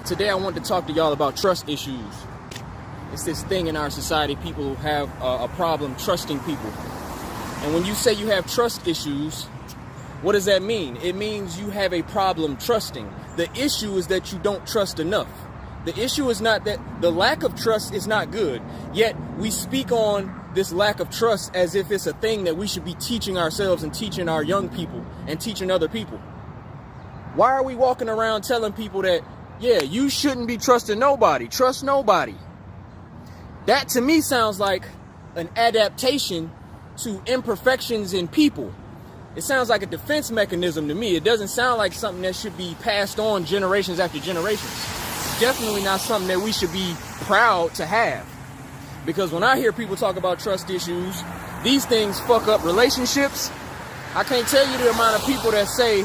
Today I want to talk to y'all about trust issues. It's this thing in our society, people have a problem trusting people. And when you say you have trust issues, what does that mean? It means you have a problem trusting. The issue is that you don't trust enough. The issue is not that the lack of trust is not good, yet we speak on this lack of trust as if it's a thing that we should be teaching ourselves and teaching our young people and teaching other people. Why are we walking around telling people that, yeah, you shouldn't be trusting nobody, trust nobody? That to me sounds like an adaptation to imperfections in people. It sounds like a defense mechanism to me. It doesn't sound like something that should be passed on generations after generations. It's definitely not something that we should be proud to have. Because when I hear people talk about trust issues, these things fuck up relationships. I can't tell you the amount of people that say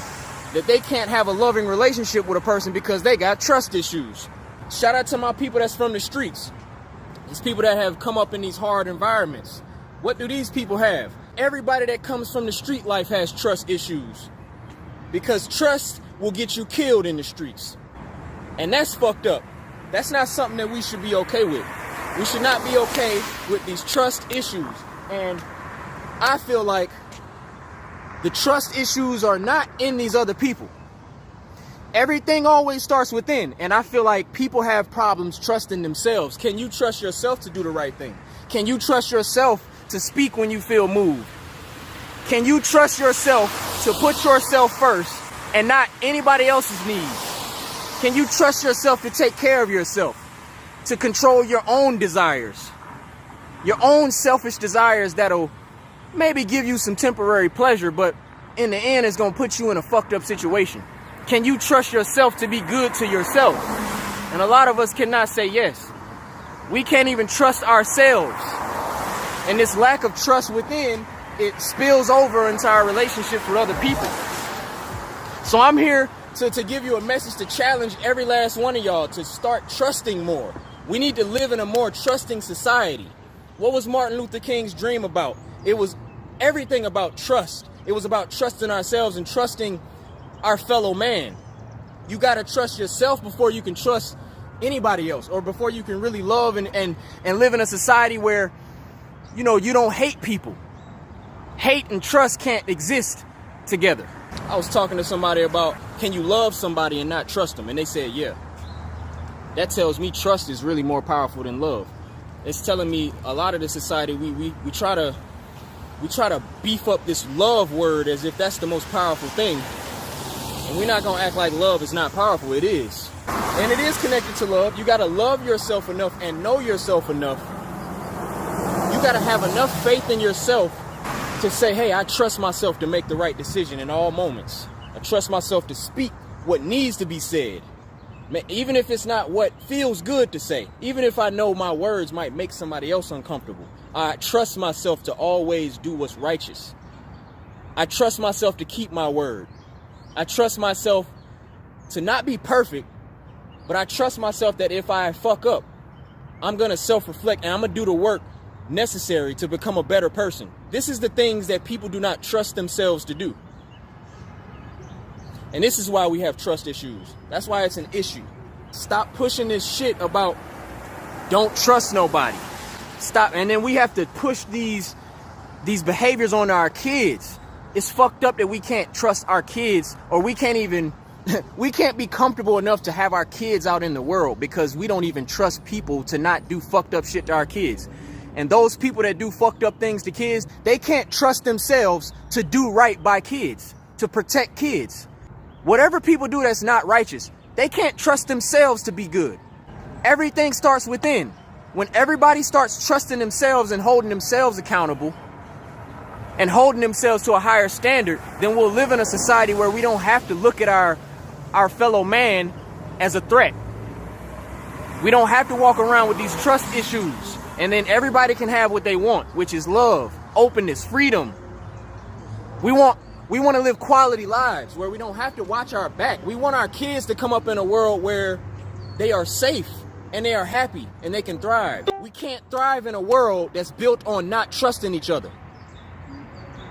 that they can't have a loving relationship with a person because they got trust issues. Shout out to my people that's from the streets. These people that have come up in these hard environments. What do these people have? Everybody that comes from the street life has trust issues. Because trust will get you killed in the streets. And that's fucked up. That's not something that we should be okay with. We should not be okay with these trust issues. And I feel like the trust issues are not in these other people. Everything always starts within. And I feel like people have problems trusting themselves. Can you trust yourself to do the right thing? Can you trust yourself to speak when you feel moved? Can you trust yourself to put yourself first and not anybody else's needs? Can you trust yourself to take care of yourself? To control your own desires? Your own selfish desires that'll maybe give you some temporary pleasure, but in the end it's gonna put you in a fucked up situation. Can you trust yourself to be good to yourself? And a lot of us cannot say yes. We can't even trust ourselves. And this lack of trust within, it spills over into our relationships with other people. So I'm here to give you a message to challenge every last one of y'all to start trusting more. We need to live in a more trusting society. What was Martin Luther King's dream about? It was everything about trust. It was about trusting ourselves and trusting our fellow man. You got to trust yourself before you can trust anybody else, or before you can really love and live in a society where, you know, you don't hate people. Hate and trust can't exist together. I was talking to somebody about, can you love somebody and not trust them? And they said, yeah. That tells me trust is really more powerful than love. It's telling me a lot of the society, we try to beef up this love word as if that's the most powerful thing. And we're not gonna act like love is not powerful. It is. And it is connected to love. You gotta love yourself enough and know yourself enough. You gotta have enough faith in yourself to say, hey, I trust myself to make the right decision in all moments. I trust myself to speak what needs to be said. Even if it's not what feels good to say. Even if I know my words might make somebody else uncomfortable. I trust myself to always do what's righteous. I trust myself to keep my word. I trust myself to not be perfect, but I trust myself that if I fuck up, I'm gonna self-reflect and I'm gonna do the work necessary to become a better person. This is the things that people do not trust themselves to do. And this is why we have trust issues. That's why it's an issue. Stop pushing this shit about don't trust nobody. Stop. And then we have to push these behaviors on our kids. It's fucked up that we can't trust our kids, or we can't even we can't be comfortable enough to have our kids out in the world because we don't even trust people to not do fucked up shit to our kids. And those people that do fucked up things to kids, they can't trust themselves to do right by kids, to protect kids. Whatever people do that's not righteous, they can't trust themselves to be good. Everything starts within. When everybody starts trusting themselves and holding themselves accountable and holding themselves to a higher standard, then we'll live in a society where we don't have to look at our fellow man as a threat. We don't have to walk around with these trust issues. And then everybody can have what they want, which is love, openness, freedom. We want to live quality lives where we don't have to watch our back. We want our kids to come up in a world where they are safe and they are happy and they can thrive. We can't thrive in a world that's built on not trusting each other.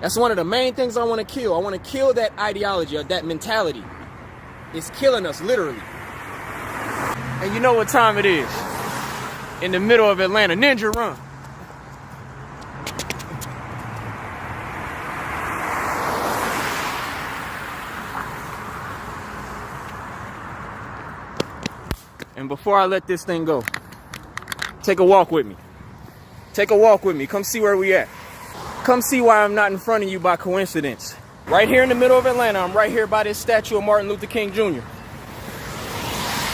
That's one of the main things I want to kill. I want to kill that ideology or that mentality. It's killing us, literally. And you know what time it is. In the middle of Atlanta. Ninja run. And before I let this thing go, take a walk with me. Take a walk with me. Come see where we at. Come see why I'm not in front of you by coincidence. Right here in the middle of Atlanta, I'm right here by this statue of Martin Luther King Jr.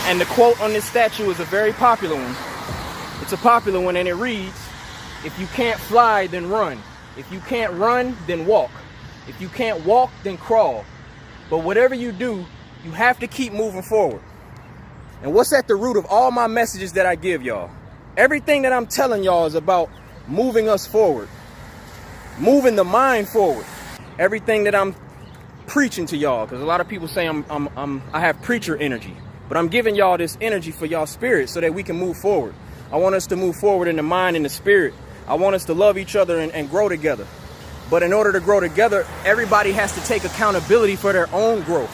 And the quote on this statue is a very popular one. It's a popular one, and it reads, "If you can't fly, then run. If you can't run, then walk. If you can't walk, then crawl. But whatever you do, you have to keep moving forward." And what's at the root of all my messages that I give y'all? Everything that I'm telling y'all is about moving us forward, moving the mind forward. Everything that I'm preaching to y'all, because a lot of people say I have preacher energy, but I'm giving y'all this energy for y'all spirit so that we can move forward. I want us to move forward in the mind and the spirit. I want us to love each other and grow together. But in order to grow together, everybody has to take accountability for their own growth.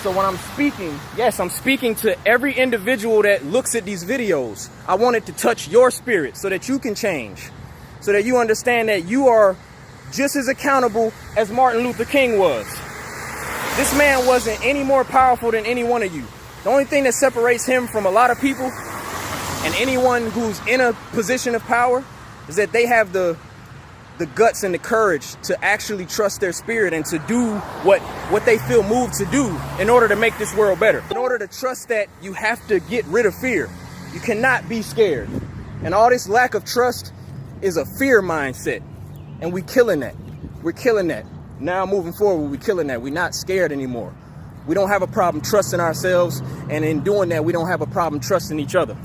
So when I'm speaking, yes, I'm speaking to every individual that looks at these videos. I want it to touch your spirit so that you can change, so that you understand that you are just as accountable as Martin Luther King was. This man wasn't any more powerful than any one of you. The only thing that separates him from a lot of people and anyone who's in a position of power is that they have the guts and the courage to actually trust their spirit and to do what they feel moved to do in order to make this world better. In order to trust that, you have to get rid of fear. You cannot be scared. And all this lack of trust is a fear mindset. And we're killing that. We're killing that. Now moving forward, we're killing that. We're not scared anymore. We don't have a problem trusting ourselves. And in doing that, we don't have a problem trusting each other.